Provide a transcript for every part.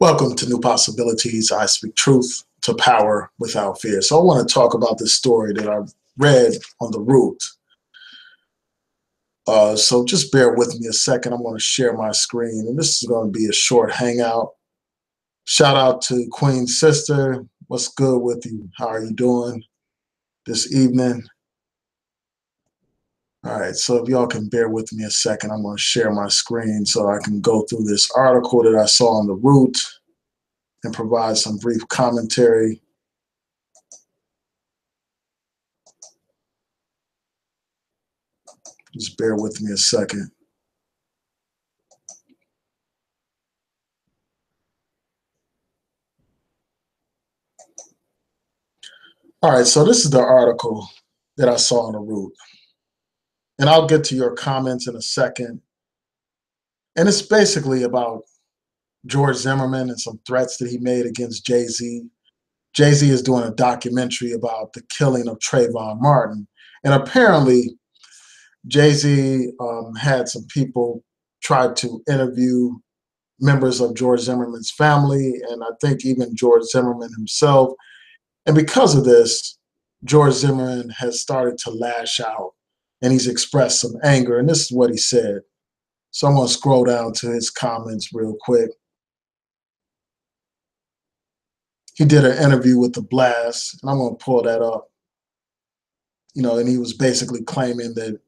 Welcome to New Possibilities. I speak truth to power without fear. So I want to talk about this story that I read on the root. So just bear with me a second. I'm going to share my screen, and this is going to be a short hangout. Shout out to Queen's sister. What's good with you? How are you doing this evening? All right, so if y'all can bear with me a second, I'm going to share my screen so I can go through this article that I saw on the root and provide some brief commentary. Just bear with me a second. All right, so this is the article that I saw on the root. And I'll get to your comments in a second. And it's basically about George Zimmerman and some threats that he made against Jay-Z. Jay-Z is doing a documentary about the killing of Trayvon Martin. And apparently, Jay-Z had some people try to interview members of George Zimmerman's family, and I think even George Zimmerman himself. And because of this, George Zimmerman has started to lash out, and he's expressed some anger. And this is what he said. So I'm going to scroll down to his comments real quick. He did an interview with The Blast, and I'm going to pull that up. And he was basically claiming that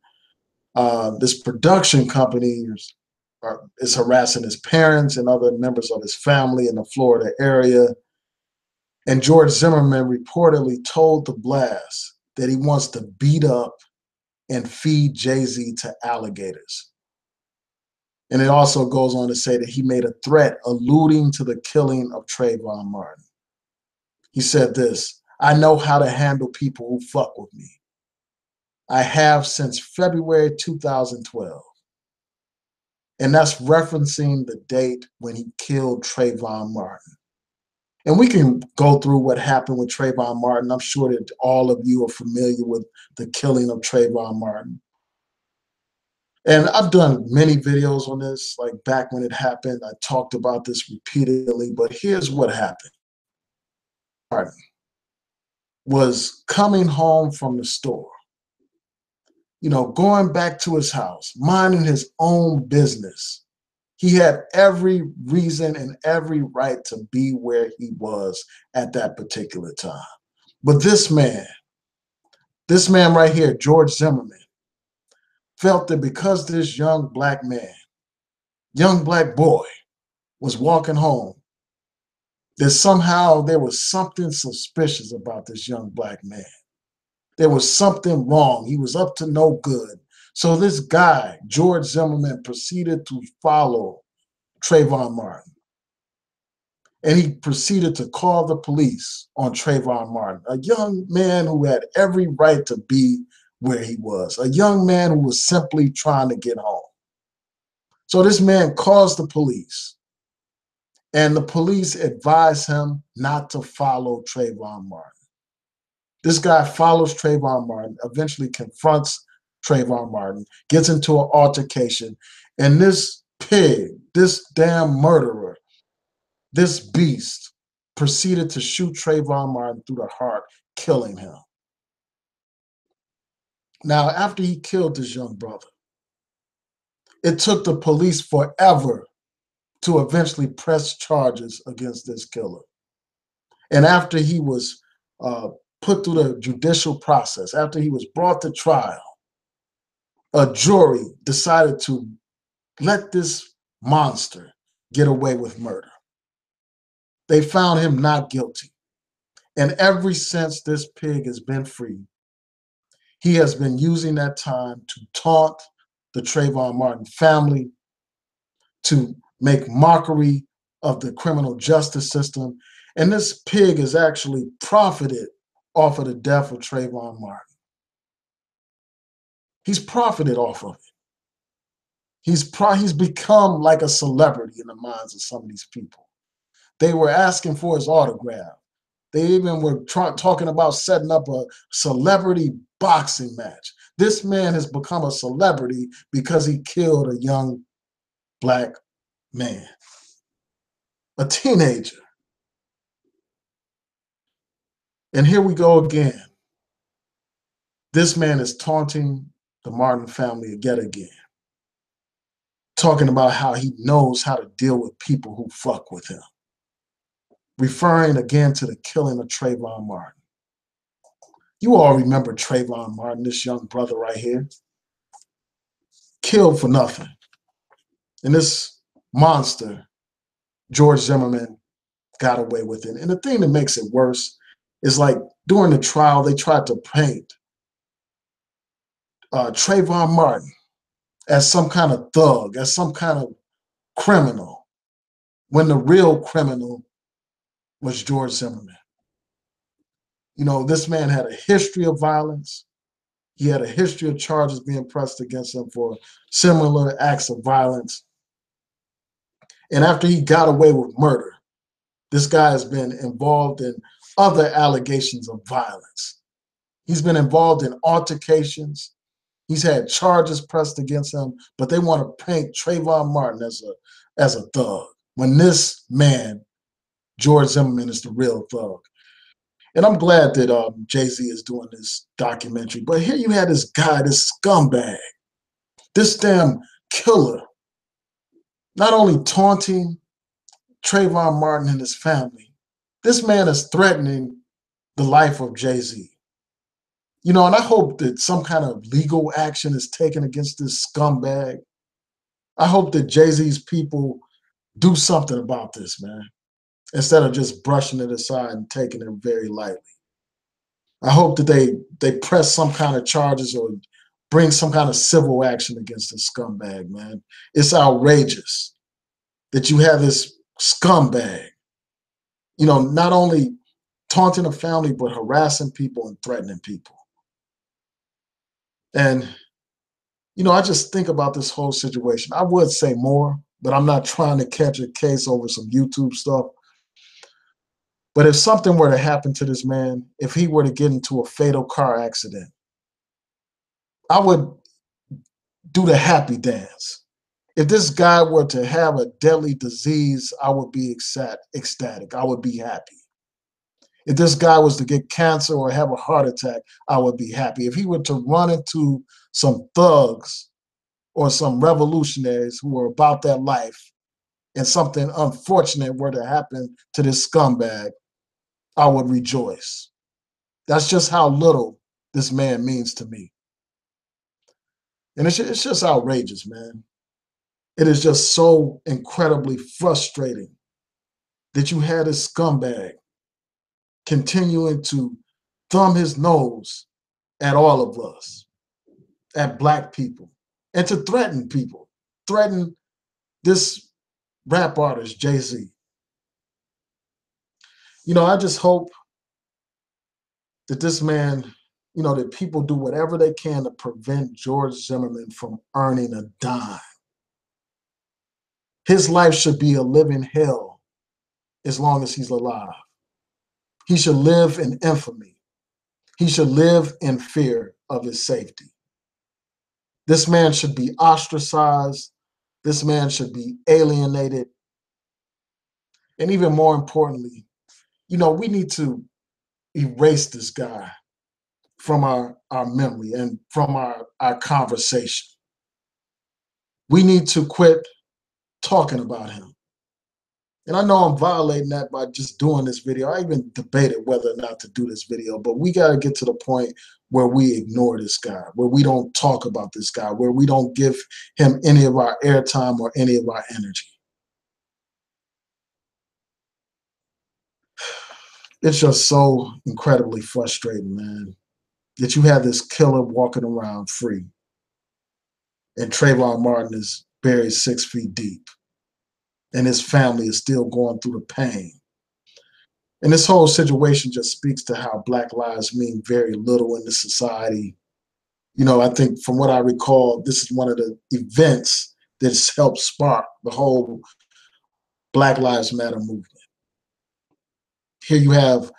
this production company is harassing his parents and other members of his family in the Florida area. And George Zimmerman reportedly told The Blast that he wants to beat up and feed Jay-Z to alligators. And it also goes on to say that he made a threat alluding to the killing of Trayvon Martin. He said this: "I know how to handle people who fuck with me. I have since February 2012. And that's referencing the date when he killed Trayvon Martin. And we can go through what happened with Trayvon Martin. I'm sure that all of you are familiar with the killing of Trayvon Martin. And I've done many videos on this, like back when it happened. I talked about this repeatedly, but here's what happened. Martin was coming home from the store, going back to his house, minding his own business. He had every reason and every right to be where he was at that particular time. But this man right here, George Zimmerman, felt that because this young black boy was walking home, that somehow there was something suspicious about this young black man. There was something wrong. He was up to no good. So this guy, George Zimmerman, proceeded to follow Trayvon Martin. And he proceeded to call the police on Trayvon Martin, a young man who had every right to be where he was, a young man who was simply trying to get home. So this man calls the police, and the police advise him not to follow Trayvon Martin. This guy follows Trayvon Martin, eventually confronts Trayvon Martin, gets into an altercation, and this pig, this damn murderer, this beast, proceeded to shoot Trayvon Martin through the heart, killing him. Now, after he killed this young brother, it took the police forever to eventually press charges against this killer. And after he was put through the judicial process, after he was brought to trial, a jury decided to let this monster get away with murder. They found him not guilty. And ever since this pig has been free, he has been using that time to taunt the Trayvon Martin family, to make mockery of the criminal justice system. And this pig has actually profited off of the death of Trayvon Martin. He's profited off of it. He's become like a celebrity in the minds of some of these people. They were asking for his autograph. They even were talking about setting up a celebrity boxing match. This man has become a celebrity because he killed a young black man, a teenager. And here we go again. This man is taunting the Martin family yet again, talking about how he knows how to deal with people who fuck with him, referring again to the killing of Trayvon Martin. You all remember Trayvon Martin, this young brother right here, killed for nothing. And this monster, George Zimmerman, got away with it. And the thing that makes it worse is, like, during the trial, they tried to paint Trayvon Martin as some kind of thug, as some kind of criminal, when the real criminal was George Zimmerman. You know, this man had a history of violence. He had a history of charges being pressed against him for similar acts of violence. And after he got away with murder, this guy has been involved in other allegations of violence. He's been involved in altercations. He's had charges pressed against him, but they want to paint Trayvon Martin as a thug, when this man, George Zimmerman, is the real thug. And I'm glad that Jay-Z is doing this documentary. But here you had this guy, this scumbag, this damn killer, not only taunting Trayvon Martin and his family, this man is threatening the life of Jay-Z. You know, and I hope that some kind of legal action is taken against this scumbag. I hope that Jay-Z's people do something about this, man, instead of just brushing it aside and taking it very lightly. I hope that they press some kind of charges or bring some kind of civil action against this scumbag, man. It's outrageous that you have this scumbag, you know, not only taunting a family, but harassing people and threatening people. And, you know, I just think about this whole situation. I would say more, but I'm not trying to catch a case over some YouTube stuff. But if something were to happen to this man, if he were to get into a fatal car accident, I would do the happy dance. If this guy were to have a deadly disease, I would be ecstatic. I would be happy. If this guy was to get cancer or have a heart attack, I would be happy. If he were to run into some thugs or some revolutionaries who were about that life and something unfortunate were to happen to this scumbag, I would rejoice. That's just how little this man means to me. And it's just outrageous, man. It is just so incredibly frustrating that you had this scumbag continuing to thumb his nose at all of us, at Black people, and to threaten people, threaten this rap artist, Jay-Z. You know, I just hope that this man, you know, that people do whatever they can to prevent George Zimmerman from earning a dime. His life should be a living hell as long as he's alive. He should live in infamy. He should live in fear of his safety. This man should be ostracized. This man should be alienated. And even more importantly, you know, we need to erase this guy from our memory and from our conversation. We need to quit talking about him. And I know I'm violating that by just doing this video. I even debated whether or not to do this video, but we got to get to the point where we ignore this guy, where we don't talk about this guy, where we don't give him any of our airtime or any of our energy. It's just so incredibly frustrating, man, that you have this killer walking around free and Trayvon Martin is buried 6 feet deep and his family is still going through the pain. And this whole situation just speaks to how Black lives mean very little in this society. You know, I think from what I recall, this is one of the events that's helped spark the whole Black Lives Matter movement. Here you have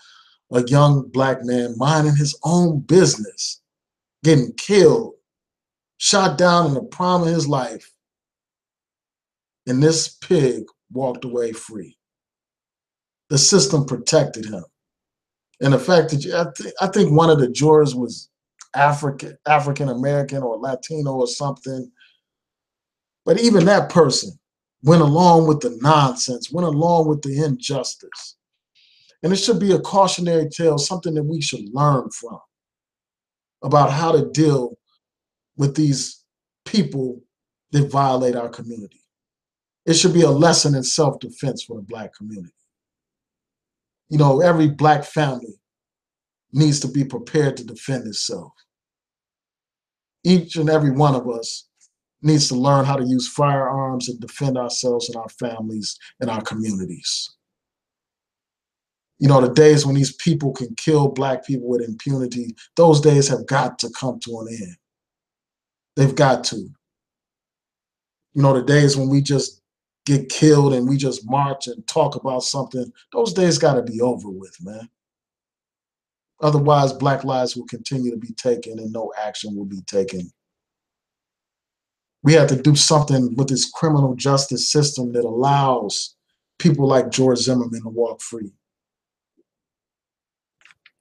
a young Black man minding his own business, getting killed, shot down in the prime of his life, and this pig walked away free. the system protected him. And the fact that I think one of the jurors was African American or Latino or something. But even that person went along with the nonsense, went along with the injustice. And it should be a cautionary tale, something that we should learn from about how to deal with these people that violate our community. It should be a lesson in self-defense for the Black community. You know, every Black family needs to be prepared to defend itself. Each and every one of us needs to learn how to use firearms and defend ourselves and our families and our communities. You know, the days when these people can kill Black people with impunity, those days have got to come to an end. They've got to. You know, the days when we just get killed and we just march and talk about something, those days got to be over with, man. Otherwise, Black lives will continue to be taken and no action will be taken. We have to do something with this criminal justice system that allows people like George Zimmerman to walk free.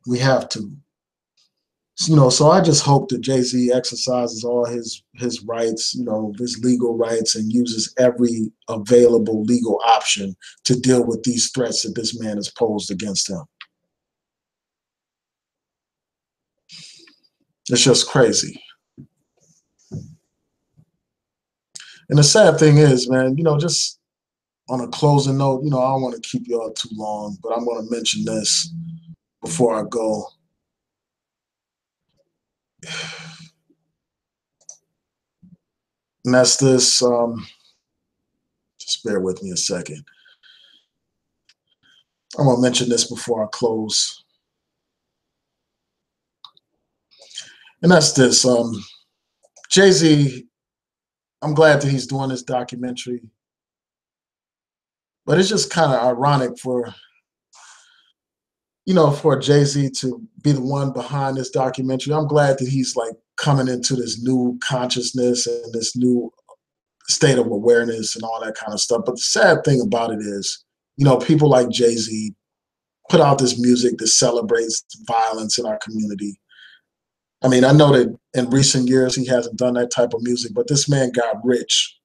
We have to. You know, so I just hope that Jay-Z exercises all his rights, you know, his legal rights, and uses every available legal option to deal with these threats that this man has posed against him. It's just crazy. And the sad thing is, man, you know, just on a closing note, you know, I don't want to keep y'all too long, but I'm going to mention this before I go. And that's this, just bear with me a second. I'm going to mention this before I close. And that's this, Jay-Z, I'm glad that he's doing this documentary, but it's just kind of ironic for, you know, for Jay-Z to be the one behind this documentary. I'm glad that he's like coming into this new consciousness and this new state of awareness and all that kind of stuff. But the sad thing about it is, you know, people like Jay-Z put out this music that celebrates violence in our community. I mean, I know that in recent years he hasn't done that type of music, but this man got rich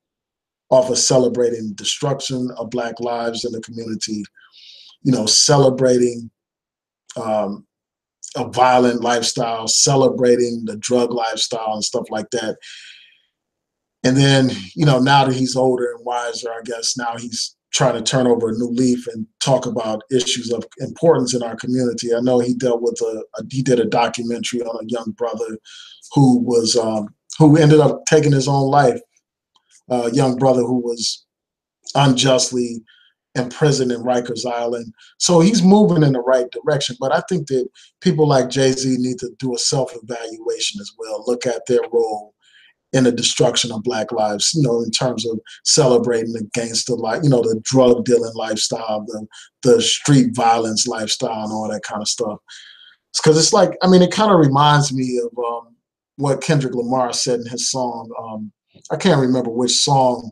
off of celebrating destruction of Black lives in the community, you know, celebrating a violent lifestyle, celebrating the drug lifestyle and stuff like that. And then, you know, now that he's older and wiser, I guess now he's trying to turn over a new leaf and talk about issues of importance in our community. I know he dealt with he did a documentary on a young brother who was, who ended up taking his own life, a young brother who was unjustly imprisoned in Rikers Island. So he's moving in the right direction. But I think that people like Jay-Z need to do a self-evaluation as well, look at their role in the destruction of Black lives, you know, in terms of celebrating the gangster life, you know, the drug dealing lifestyle, the street violence lifestyle and all that kind of stuff. Because it's like, I mean, it kind of reminds me of what Kendrick Lamar said in his song. I can't remember which song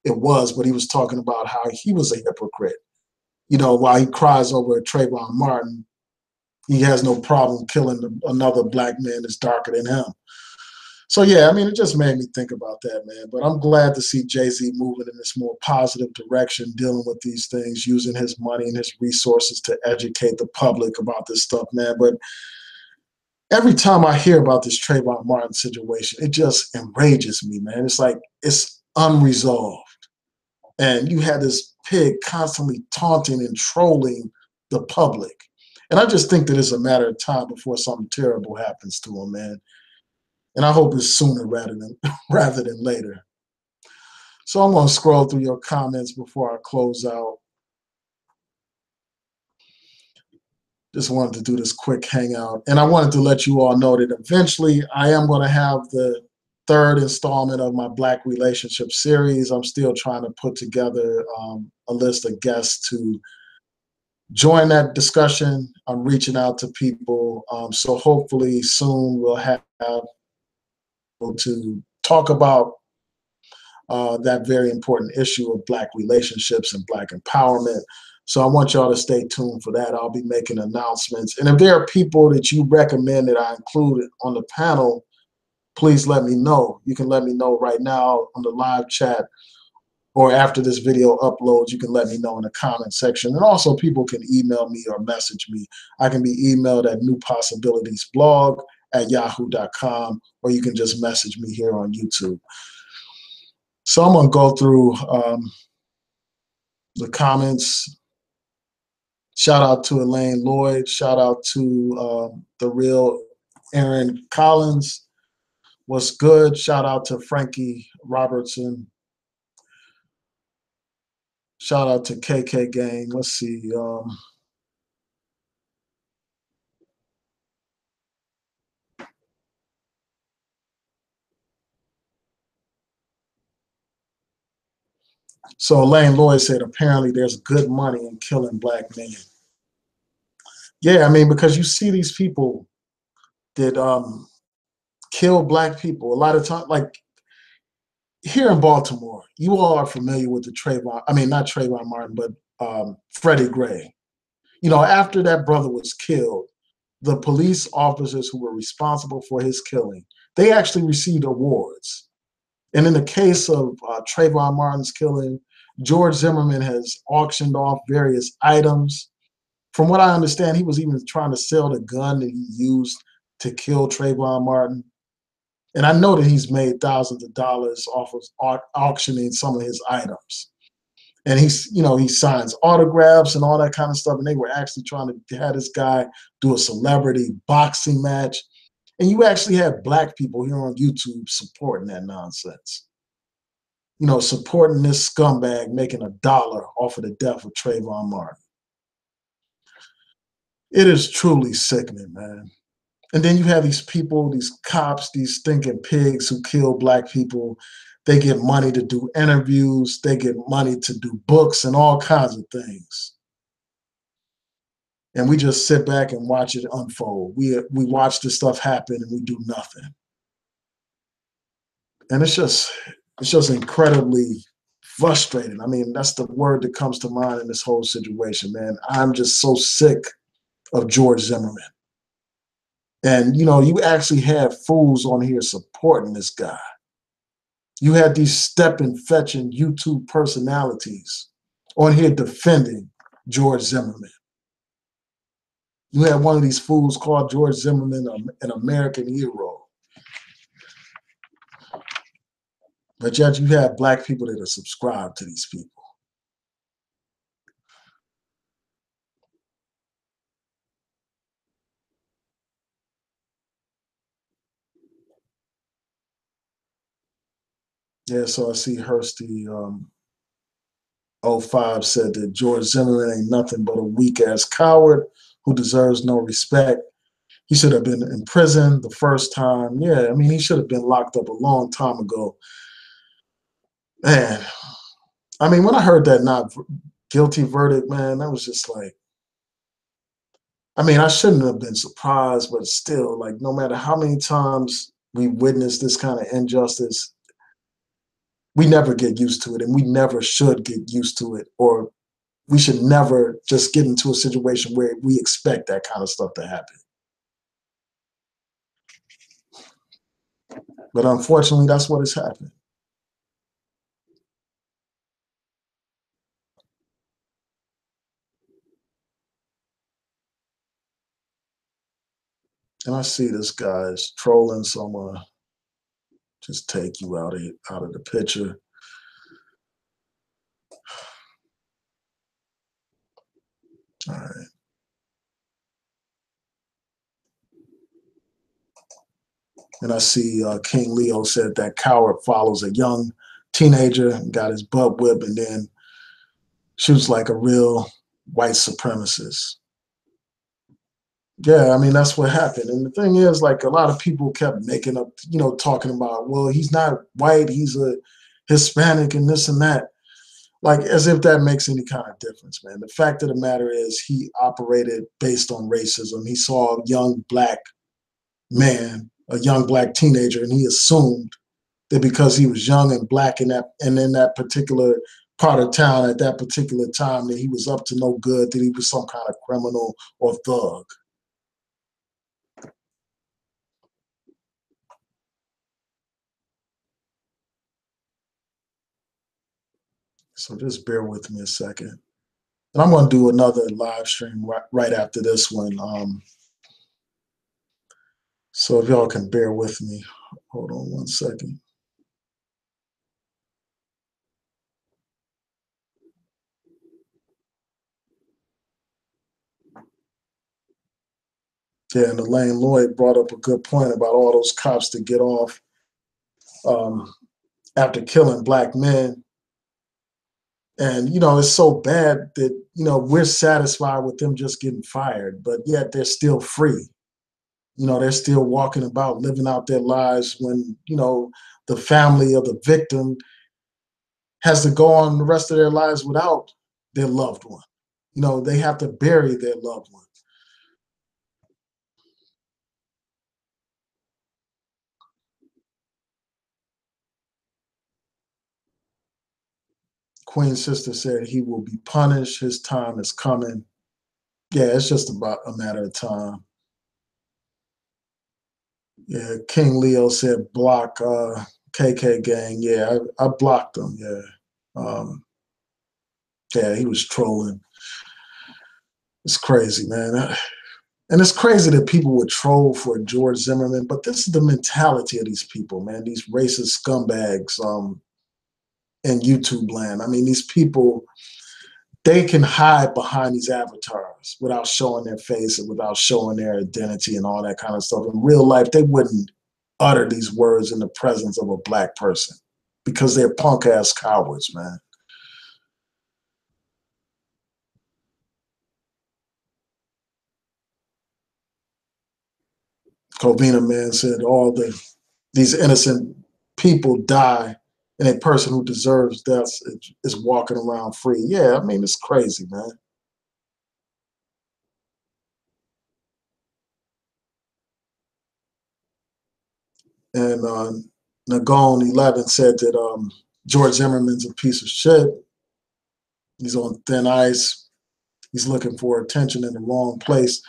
it was, but he was talking about how he was a hypocrite. You know, while he cries over Trayvon Martin, he has no problem killing another Black man that's darker than him. So yeah, I mean, it just made me think about that, man. But I'm glad to see Jay-Z moving in this more positive direction, dealing with these things, using his money and his resources to educate the public about this stuff, man. But every time I hear about this Trayvon Martin situation, it just enrages me, man. It's like it's unresolved. And you had this pig constantly taunting and trolling the public. And I just think that it's a matter of time before something terrible happens to him, man. And I hope it's sooner rather than later. So I'm going to scroll through your comments before I close out. Just wanted to do this quick hangout. And I wanted to let you all know that eventually I am going to have the third installment of my Black relationship series. I'm still trying to put together a list of guests to join that discussion. I'm reaching out to people. So hopefully soon we'll have to talk about that very important issue of Black relationships and Black empowerment. So I want y'all to stay tuned for that. I'll be making announcements. And if there are people that you recommend that I include on the panel, please let me know. You can let me know right now on the live chat, or after this video uploads, you can let me know in the comment section. And also people can email me or message me. I can be emailed at newpossibilitiesblog@yahoo.com, or you can just message me here on YouTube. So I'm gonna go through the comments. Shout out to Elaine Lloyd. Shout out to the real Aaron Collins. What's good? Shout out to Frankie Robertson. Shout out to KK Gang. Let's see. So Elaine Lloyd said apparently there's good money in killing Black men. Yeah, I mean, because you see these people that kill Black people a lot of times, like here in Baltimore, you all are familiar with the Trayvon, I mean, not Trayvon Martin, but Freddie Gray. You know, after that brother was killed, the police officers who were responsible for his killing, they actually received awards. And in the case of Trayvon Martin's killing, George Zimmerman has auctioned off various items. From what I understand, he was even trying to sell the gun that he used to kill Trayvon Martin. And I know that he's made thousands of dollars off of auctioning some of his items. And he's, you know, he signs autographs and all that kind of stuff. And they were actually trying to have this guy do a celebrity boxing match. And you actually have Black people here on YouTube supporting that nonsense. You know, supporting this scumbag making $1 off of the death of Trayvon Martin. It is truly sickening, man. And then you have these people, these cops, these stinking pigs who kill Black people. They get money to do interviews. They get money to do books and all kinds of things. And we just sit back and watch it unfold. We watch this stuff happen and we do nothing. And it's just incredibly frustrating. I mean, that's the word that comes to mind in this whole situation, man. I'm just so sick of George Zimmerman. And, you know, you actually have fools on here supporting this guy. You had these stepping, fetching YouTube personalities on here defending George Zimmerman. You had one of these fools called George Zimmerman an American hero. But yet you have Black people that are subscribed to these people. Yeah, so I see Hursty 05 said that George Zimmerman ain't nothing but a weak-ass coward who deserves no respect. He should have been in prison the first time. Yeah, I mean, he should have been locked up a long time ago. Man, I mean, when I heard that not guilty verdict, man, that was just like, I mean, I shouldn't have been surprised, but still, like, no matter how many times we witness this kind of injustice, we never get used to it, and we never should get used to it, or we should never just get into a situation where we expect that kind of stuff to happen. But unfortunately, that's what has happened. And I see this guy is trolling, so I'm gonna just take you out of the picture. All right. And I see King Leo said that coward follows a young teenager and got his butt whipped and then shoots like a real white supremacist. Yeah, I mean, that's what happened. And the thing is, like, a lot of people kept making up, you know, talking about, well, he's not white, he's a Hispanic and this and that. Like, as if that makes any kind of difference, man. The fact of the matter is he operated based on racism. He saw a young Black man, a young Black teenager, and he assumed that because he was young and black in that particular part of town at that particular time that he was up to no good, that he was some kind of criminal or thug. So just bear with me a second. And I'm going to do another live stream right after this one. So if y'all can bear with me, hold on one second. Yeah, and Elaine Lloyd brought up a good point about all those cops that get off um, after killing black men. And, it's so bad that, we're satisfied with them just getting fired, but yet they're still free. They're still walking about, living out their lives when, the family of the victim has to go on the rest of their lives without their loved one. They have to bury their loved one. Queen's sister said he will be punished. His time is coming. Yeah, it's just about a matter of time. Yeah, King Leo said block KK gang. Yeah, I blocked them. Yeah. Um, yeah, he was trolling. It's crazy, man. And it's crazy that people would troll for George Zimmerman, but this is the mentality of these people, man. These racist scumbags in YouTube land. I mean, these people, they can hide behind these avatars without showing their face and without showing their identity and all that kind of stuff. In real life, they wouldn't utter these words in the presence of a black person because they're punk ass cowards, man. Covina man said these innocent people die and a person who deserves death is walking around free. Yeah, I mean, it's crazy, man. And Nagone 11 said that George Zimmerman's a piece of shit. He's on thin ice. He's looking for attention in the wrong place.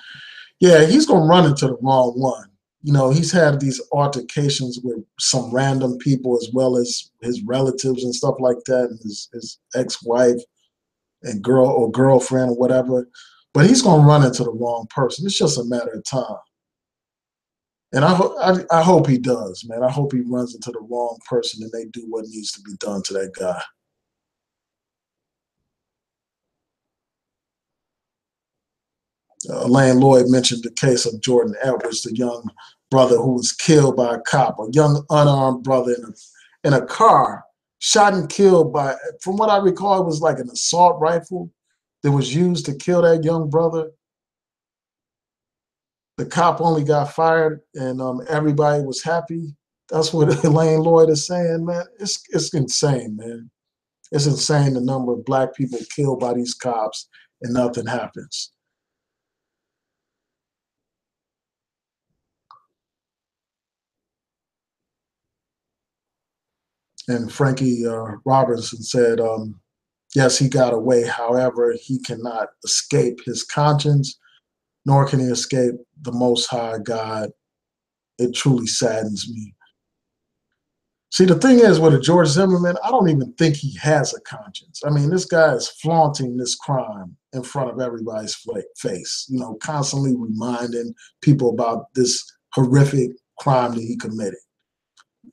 Yeah, he's going to run into the wrong one. He's had these altercations with some random people as well as his relatives and stuff like that, and his ex-wife and girlfriend or whatever. But he's going to run into the wrong person. It's just a matter of time. And I hope he does, man. I hope he runs into the wrong person and they do what needs to be done to that guy. Elaine Lloyd mentioned the case of Jordan Edwards, the young brother who was killed by a cop, a young unarmed brother in a car, shot and killed by, from what I recall, it was like an assault rifle that was used to kill that young brother. The cop only got fired and everybody was happy. That's what Elaine Lloyd is saying, man. It's insane, man. It's insane the number of black people killed by these cops and nothing happens. And Frankie Robinson said, yes, he got away. However, he cannot escape his conscience, nor can he escape the Most High God. It truly saddens me. See, the thing is with a George Zimmerman, I don't even think he has a conscience. I mean, this guy is flaunting this crime in front of everybody's face, constantly reminding people about this horrific crime that he committed,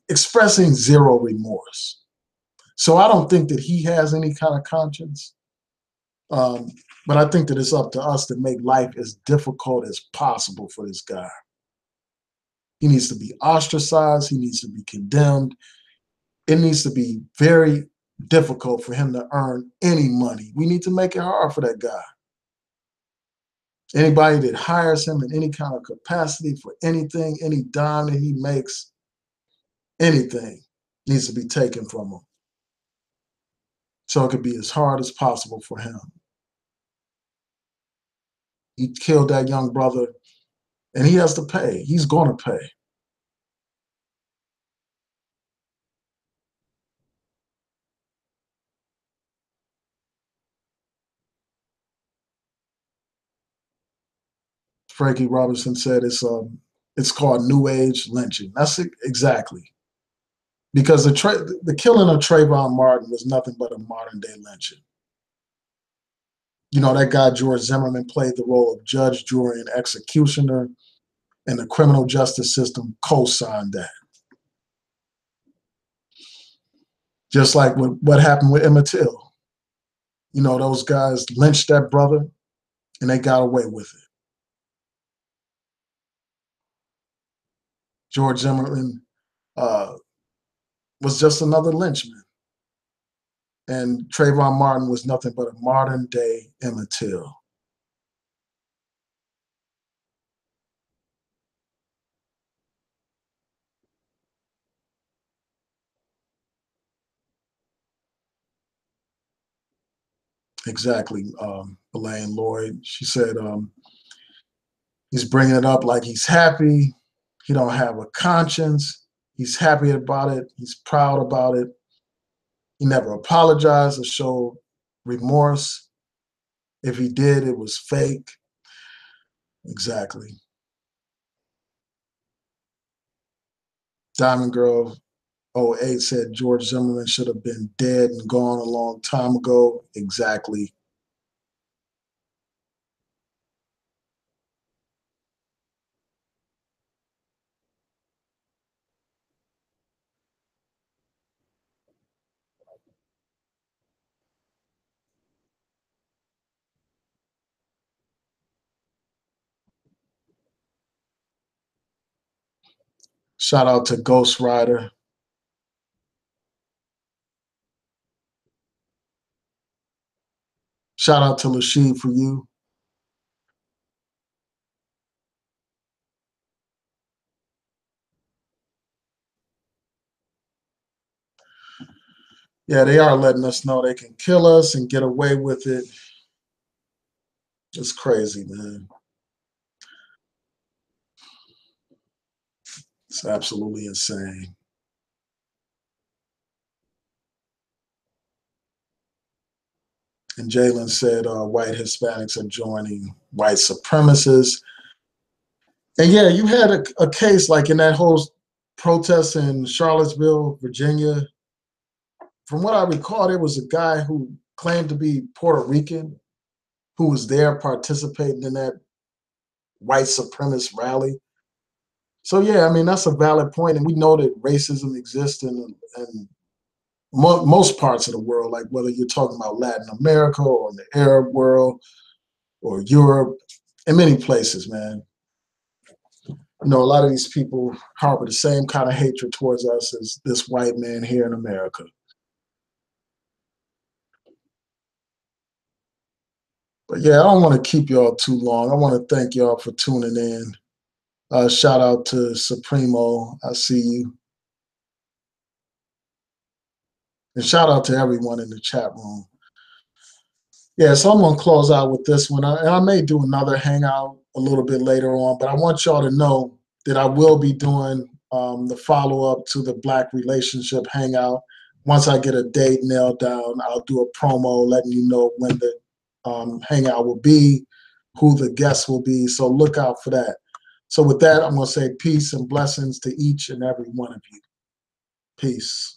expressing zero remorse. So I don't think that he has any kind of conscience. Um, but I think that it's up to us to make life as difficult as possible for this guy. He needs to be ostracized. He needs to be condemned. It needs to be very difficult for him to earn any money. We need to make it hard for that guy. Anybody that hires him in any kind of capacity for anything, any dime that he makes, anything needs to be taken from him. So it could be as hard as possible for him. He killed that young brother and he has to pay. He's going to pay. Frankie Robertson said it's called New Age lynching. That's it, exactly. Because the killing of Trayvon Martin was nothing but a modern day lynching. You know, that guy George Zimmerman played the role of judge, jury, and executioner, and the criminal justice system co-signed that. Just like what happened with Emmett Till. You know, those guys lynched that brother, and they got away with it. George Zimmerman uh, was just another lynchman. And Trayvon Martin was nothing but a modern day Emmett Till. Exactly, Elaine Lloyd. She said he's bringing it up like he's happy. He don't have a conscience. He's happy about it. He's proud about it. He never apologized or showed remorse. If he did, it was fake. Exactly. Diamond Girl '08 said George Zimmerman should have been dead and gone a long time ago. Exactly. Shout out to Ghost Rider. Shout out to Lashid for you. Yeah, they are letting us know they can kill us and get away with it. It's crazy, man. It's absolutely insane. And Jalen said white Hispanics are joining white supremacists. And yeah, you had a case like in that whole protest in Charlottesville, Virginia. From what I recall, there was a guy who claimed to be Puerto Rican who was there participating in that white supremacist rally. So yeah, I mean that's a valid point, and we know that racism exists in most parts of the world. Like whether you're talking about Latin America or the Arab world or Europe, in many places, man. You know, a lot of these people harbor the same kind of hatred towards us as this white man here in America. But yeah, I don't want to keep y'all too long. I want to thank y'all for tuning in. Shout out to Supremo. I see you. And shout out to everyone in the chat room. Yeah, so I'm gonna close out with this one, and I may do another hangout a little bit later on. But I want y'all to know that I will be doing the follow up to the Black Relationship Hangout. Once I get a date nailed down, I'll do a promo letting you know when the hangout will be, who the guests will be. So look out for that. So with that, I'm gonna say peace and blessings to each and every one of you. Peace.